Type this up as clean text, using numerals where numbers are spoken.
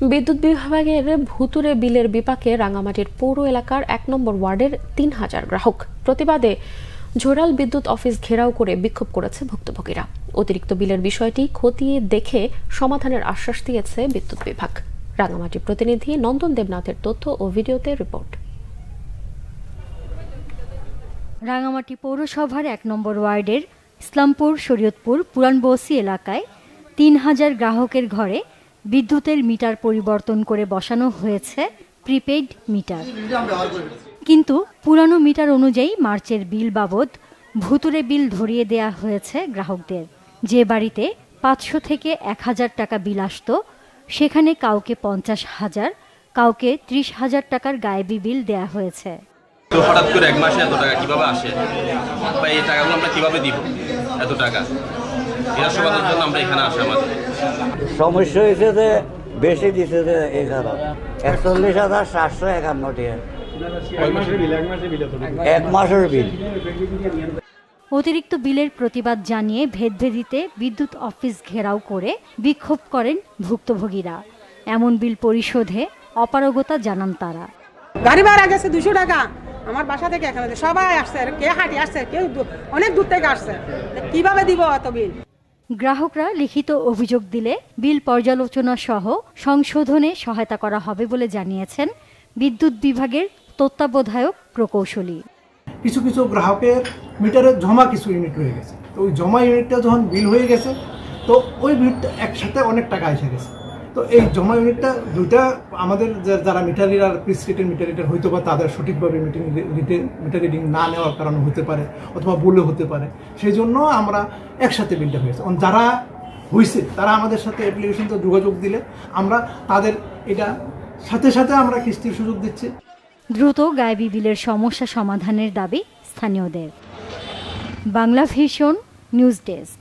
বিদ্যুৎ বিভাগের ভুতুরে বিলের বিপাকে রাঙামাটির পৌর এলাকার ১ নম্বর ওয়ার্ডের ৩,০০০ গ্রাহক প্রতিবাদে ঝোড়াল বিদ্যুৎ অফিস ঘেরাও করে বিক্ষোভ করেছে ভুক্তভোগীরা। অতিরিক্ত বিলের বিষয়টি খতিয়ে দেখে সমাধানের আশ্বাস দিয়েছে বিদ্যুৎ বিভাগ। রাঙামাটি প্রতিনিধি নন্দন দেবনাথের তথ্য ও ভিডিওতে রিপোর্ট। রাঙামাটি পৌরসভার ১ নম্বর ওয়ার্ডের ইসলামপুর শরীয়তপুর পুরানবসি এলাকায় ৩,০০০ গ্রাহকের ঘরে বিদ্যুতের মিটার পরিবর্তন করে বসানো হয়েছে প্রিপেইড মিটার। কিন্তু পুরানো মিটার অনুযায়ী মার্চের বিল বাবদ ভুতুরে বিল ধরিয়ে দেয়া হয়েছে গ্রাহকদের। যে বাড়িতে ৫০০ থেকে ১,০০০ টাকা বিল আসত, সেখানে কাউকে ৫০,০০০, কাউকে ৩০,০০০ টাকার গায়েবী বিল দেয়া হয়েছে। তো হঠাৎ করে ১ মাসে এত টাকা কিভাবে আসে বা এই টাকাগুলো আমরা কিভাবে দিব? এত টাকা এর সমাধানের জন্য আমরা এখানে আসা। আমাদের সমস্যা হয়েছে যে বেশি দিতে যে ৪১,৭৫১ টাকা। ১ মাসের বিল। অতিরিক্ত বিলের প্রতিবাদ জানিয়ে ভেদভেদিতে বিদ্যুৎ অফিস ঘেরাও করে বিক্ষোভ করেন ভুক্তভোগীরা। এমন বিল পরিশোধে অপারগতা জানান তারা। গাড়ি ভাড়া গেছে ২০০ টাকা আমার বাসা থেকে এখানে, সবাই আসছে, কে হাঁটি আসছে, কেউ অনেক দূর থেকে আসছে, কিভাবে দিব এত বিল? গ্রাহকরা লিখিত অভিযোগ দিলে বিল পর্যালোচনা সহ সংশোধনে সহায়তা করা হবে বলে জানিয়েছেন বিদ্যুৎ বিভাগের তত্ত্বাবধায়ক প্রকৌশলী। কিছু কিছু গ্রাহকের মিটারে জমা কিছু ইউনিট হয়ে গেছে, তো ওই জমা ইউনিটটা যখন বিল হয়ে গেছে, তো ওই বিলটা একসাথে অনেক টাকা এসে গেছে। তো এই জমা ইউনিটটা দুইটা আমাদের যারা মিটার রিডার প্রিসক্রিপ্টেড মিটার রিডার হয়তো বা তাদের সঠিকভাবে মিটার রিডিং না নেওয়ার কারণে হতে পারে, অথবা ভুলে হতে পারে, সেই জন্য আমরা একসাথে বিলটা হয়েছে। যারা হয়েছে তারা আমাদের সাথে অ্যাপ্লিকেশনটা যোগাযোগ দিলে আমরা তাদের এটা সাথে সাথে আমরা কিস্তির সুযোগ দিচ্ছি। দ্রুত গায়েবী বিলের সমস্যা সমাধানের দাবি স্থানীয়দের। Bangla vision news desk.